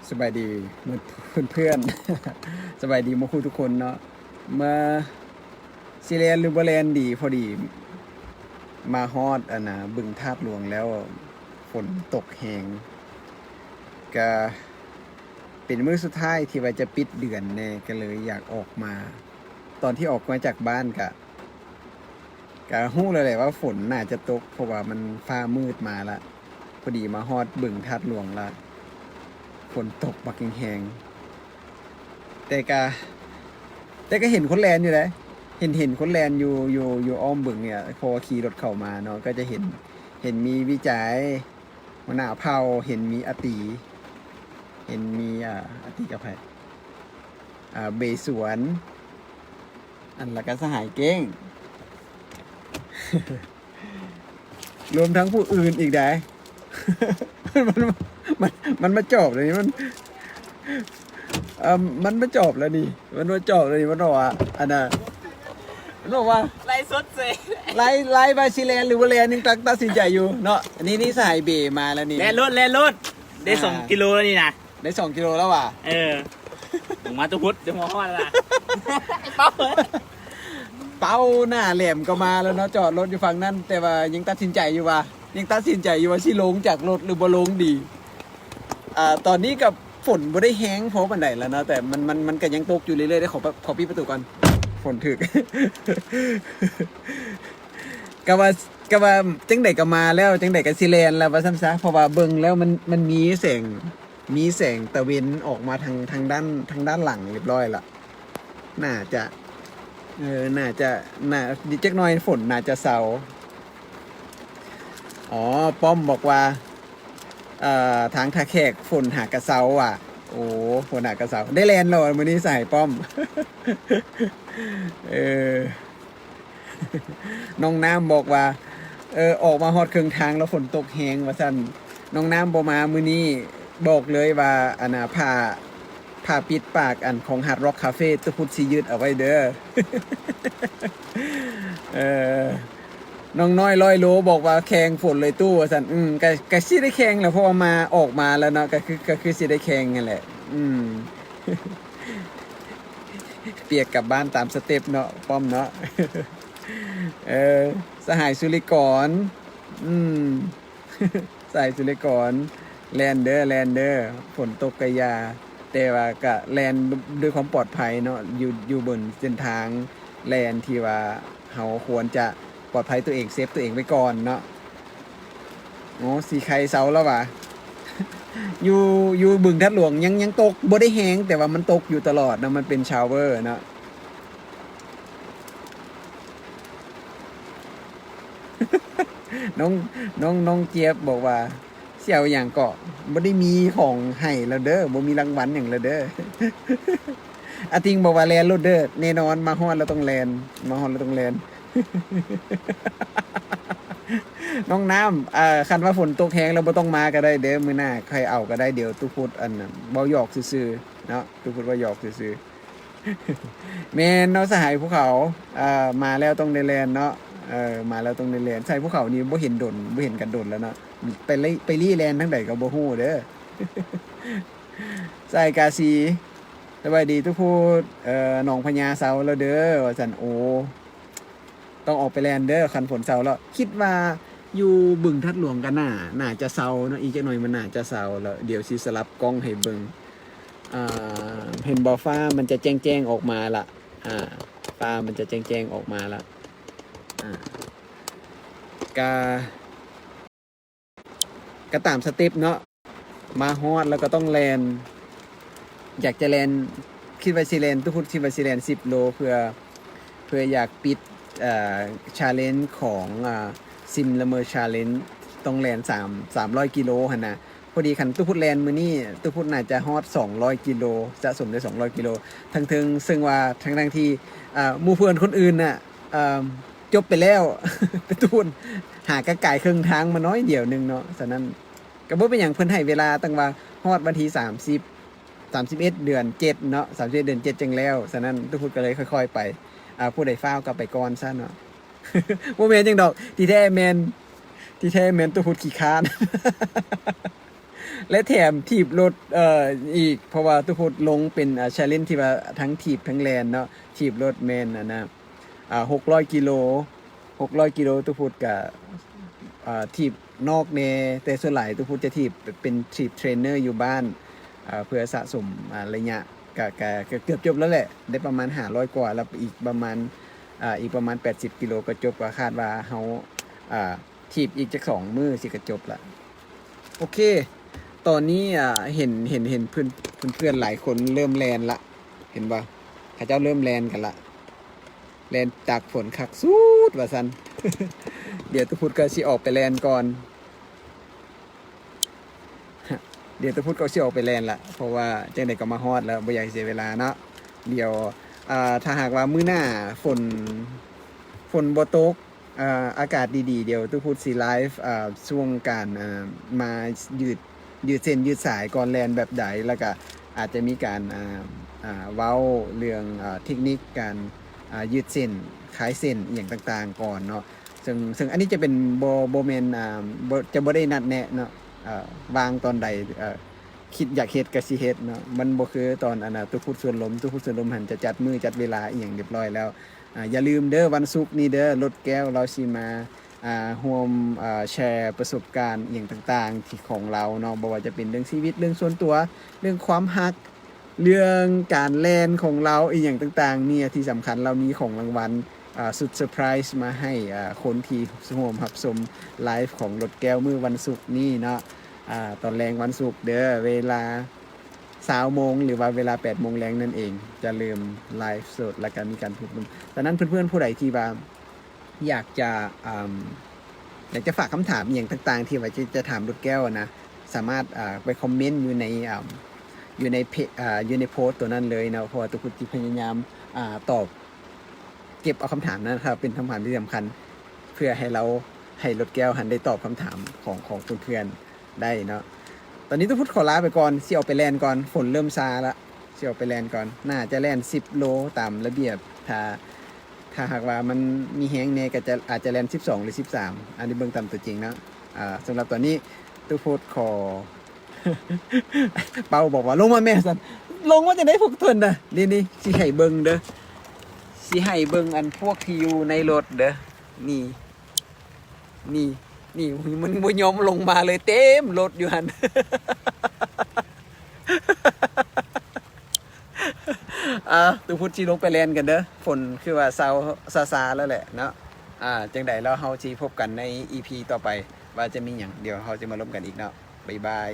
สบายดีเพื่อนสบายดีมาคุยทุกคนเนาะมาซีเรียนหรือบ่แลนดีพอดีมาฮอดบึงธาตุหลวงแล้วฝนตกแหงก็เป็นมื้อสุดท้ายที่ว่าจะปิดเดือนแน่ก็เลยอยากออกมา ตอนที่ออกมาจากบ้านก็ฮู้เลยแหละว่าฝนน่าจะตกเพราะว่ามันฟ้ามืดมาละพอดีมาฮอดบึงธาตุหลวงละฝนตกบักแหงแต่ก็เห็นคนแลนอยู่เลยเห็นคนแลนอยู่อ้อมบึงเนี่ยพอขี่รถเข้ามาเนาะก็จะเห็นมีวิจัยหัวหน้าเผ่าเห็นมีอาตีเห็นมีอาตีกับใครเบสวนอันละก็สหายเก้ง รวมทั้งผู้อื่นอีกได้ มันมาจบเลยนี่มันมาจบแล้วนี่มันมาจบเลยนี่มันบอกว่ามันบอกว่าไล่สดเซไล่บาซิเลนหรือว่าเลนยังตัดสินใจอยู่เนาะอันนี้สายเบมาแล้วนี่แล่นรถได้2 กิโลแล้วนี่นะได้2 กิโลแล้วว่ะผมมาตุพุทธเดี๋ยวมอฮอดละไอ้เป้าเป้าหน้าแหลมก็มาแล้วเนาะจอดรถอยู่ฝั่งนั้นแต่ว่ายังตัดสินใจอยู่ว่าสิลงจากรถหรือบ่ลงดีตอนนี้กับฝนบ่ได้แห้งเพราะปานใดแล้วนะแต่มันก็ยังตกอยู่เรื่อยๆได้ขอปิดประตูก่อนฝนถึก ก็ว่าจังได๋ก็มาแล้วจังได๋ก็สิแล่นแล้วว่าซั่นซะเพราะว่าเบิ่งแล้วมันมีแสงตะเวนออกมาทางด้านหลังเรียบร้อยละน่าจะดิจักหน่อยฝนน่าจะเซาอ๋อป้อมบอกว่าทางท่าแขกฝนหากระเซาอ่ะโอ้ฝนหากระเซาได้แลนด์แล้วมื้อนี้ใส่ป้อม น้องน้ำบอกว่าออกมาฮอดครึ่งทางแล้วฝนตกแฮงว่าซั่นน้องน้ำบ่มามื้อนี้บอกเลยว่าผ้าปิดปากอันของ Hard Rock Cafe ตุพุทธสิยืดเอาไว้เด้อ น้องน้อย100 โลบอกว่าแข่งฝนเลยตู้ว่าซั่นก็สิได้แข่งแหละเพราะว่าออกมาแล้วเนาะก็คือสิได้แข่งนั่นแหละเปียกกลับบ้านตามสเต็ปเนาะป้อมเนาะ สหายสุริกรสหายสุริกรแลนเดอร์ฝนตกกะยาแต่ว่าก็แลนด้วยความปลอดภัยเนาะอยู่บนเส้นทางแลนที่ว่าเฮาควรจะปลอดภัยตัวเองเซฟตัวเองไว้ก่อนเนาะโอ้สีไข่เซาแล้วว่ะ อยู่บึงทัดหลวงยังตกบ่ได้แห้งแต่ว่ามันตกอยู่ตลอดนะมันเป็นชาวเวอร์เนาะ น้องเจี๊ยบบอกว่าเสี่ยวอย่างเกาะบ่ได้มีของให้แล้วเด้อบ่มีรางวัลหยังแล้วเด้อ อาทิงบอกว่าแลนรถเด้อแน่นอนมาฮอดแล้วต้องแลน น้องน้ำคันว่าฝนตกแห้งแล้วบ่ต้องมาก็ได้เด้อมื้อหน้าใครเอาก็ได้เดี๋ยวตุพุทธอันนั้นเว้าหยอกซื่อๆเนาะตุพุทธว่าหยอกซื่อๆแม่นเนาะสหายภูเขามาแล้วต้องได้แลนเนาะมาแล้วต้องได้แลนใส่ภูเขานี่บ่เห็นกันดนแล้วเนาะไปลี่แลนทั้งใดก็บ่ฮู้เด้อ ใส่กาซีสบายดีทุกพูดหนองพญาเซาแล้วเด้อว่าซั่นโอต้องออกไปแลนเด้อคันฝนเซาแล้วคิดว่าอยู่บึงทัดหลวงกันน่าจะเซาเนาะอีกจักหน่อยมันน่าจะเซาแล้วเดี๋ยวสิสลับกล้องให้เบิ่งเห็นบ่ฟ้ามันจะแจ้งออกมาละฟ้ามันจะแจ้งออกมาละก็ตามสเต็ปเนาะมาฮอดแล้วก็ต้องแลนอยากจะแลนคิดว่าสิแลนทุกคนคิดว่าสิแลน10 โลเพื่ออยากปิดชาเลนจ์ของซิมละเมอชาเลนจ์ต้องแลน300 กิโลหั่นน่ะพอดีคันตู้พุทธแลนมื้อนี้ตู้พุทธน่าจะฮอด200 กิโลสะสมได้200 กิโลทั้งซึ่งว่าทั้งที่หมู่เพื่อนคนอื่นน่ะจบไปแล้ว แต่ตู้พุทธหากระไก่ครึ่งทางมาน้อยเดียวนึงเนาะฉะนั้นก็บ่เป็นหยังเพิ่นให้เวลาตั้งว่าฮอดวันที่31 เดือน 7เนาะ31 เดือน 7จังแล้วฉะนั้นตู้พุทธก็เลยค่อยๆไปผู้ใดฟ้าวก็ไปก่อนซะเนาะ บ่แม่นจังดอกที่แท้แม่นตู้พุทธขี้ค้าน และแถมถีบรถอีกเพราะว่าทุกคนลงเป็นchallenge ที่ว่าทั้งถีบทั้งแลนเนาะถีบรถแม่นนะ600 กิโล600 กิโลทุกคนกับถีบนอกแน่แต่ส่วนหลายทุกคนจะถีบเป็นถีบเทรนเนอร์อยู่บ้านเพื่อสะสมระยะก็เกือบจบแล้วแหละได้ประมาณ500 กว่าแล้วอีกประมาณ80 กิโลก็จบก็คาดว่าเฮาถีบอีกจัก2 มื้อสิก็จบละโอเคตอนนี้เห็นเพื่อนหลายคนเริ่มแลนละเห็นป่ะเขาเจ้าเริ่มแลนกันละแลนตากฝนคักสุดว่าซั่น เดี๋ยวตุพุทธก็สิออกไปแลนก่อน เดี๋ยวตุพุทธก็สิออกไปแลนละเพราะว่าจังได๋ก็มาฮอดแล้วบ่อยากเสียเวลาเนาะเดี๋ยวถ้าหากว่ามื้อหน้าฝนบ่ตกอากาศดีๆเดี๋ยวตุพุทธสิไลฟ์ช่วงการมายืดเส้นยืดสายก่อนแลนแบบใดแล้วก็อาจจะมีการเว้าเรื่องเทคนิคการยืดเส้นคลายเส้นอหย่างต่างๆก่อนเนาะซึ่งอันนี้จะเป็นโบเมนจะบ่ได้นัดแนะเนาะวางตอนใดคิดอยากเฮ็ดก็สิเฮ็ดเนาะมันบ่คือตอนตุพุทธส่วนลมหันจะจัดมือจัดเวลาอีหยังเรียบร้อยแล้วอย่าลืมเด้อวันศุกร์นี้เด้อรถแก้วเราสิมาร่วมแชร์ประสบการณ์อหย่างต่างๆที่ของเราเนาะบ่ว่าจะเป็นเรื่องชีวิตเรื่องส่วนตัวเรื่องความรักเรื่องการแล่นของเราอีกอย่างต่างๆเนี่ยที่สำคัญเรามีของรางวัลสุดเซอร์ไพรส์มาให้คนที่ร่วมรับชมไลฟ์ของรถแก้วมื้อวันศุกร์นี้เนาะตอนแรงวันศุกร์เด้อเวลา20 โมงหรือว่าเวลา8 โมงแรงนั่นเองจะลืมไลฟ์สดแล้วก็มีการพูดคุยดังนั้นเพื่อนๆผู้ใดที่ว่าอยากจะฝากคำถามอย่างต่างๆที่ว่าจะถามรถแก้วนะสามารถไปคอมเมนต์อยู่ในโพสต์ตัวนั้นเลยนะเพราะว่าตัวคุณจิพยายามตอบเก็บเอาคำถามนั้นครับเป็นคำถามที่สำคัญเพื่อให้รถแก้วหันได้ตอบคำถามของเพื่อนๆได้เนาะตอนนี้ต้องพูดขอลาไปก่อนเสี่ยวไปแลนก่อนฝนเริ่มซาละเสี่ยวไปแลนก่อนน่าจะแลน10 โลตามระเบียบถ้าหากว่ามันมีแฮงเนก็จะอาจจะแลน12 หรือ 13อันนี้เบิ่งตามตัวจริงนะสำหรับตอนนี้ตู้โพสขอ เปาบอกว่าลงมาแม่สันลงว่าจะได้พวกทนนะนี่สิให้เบิ่งเด้อสิให้เบิ่งอันพวกที่อยู่ในรถเด้อนี่มันบ่ยอมลงมาเลยเต็มรถอยู่หั่น ตูพุทธสิลงไปแลนกันเด้อฝนคือว่าซาแล้วแหละเนาะจังใดแล้วเฮาสิพบกันใน EP ต่อไปว่าจะมีหยังเดี๋ยวเฮาจะมาร่วมกันอีกเนาะบ๊ายบาย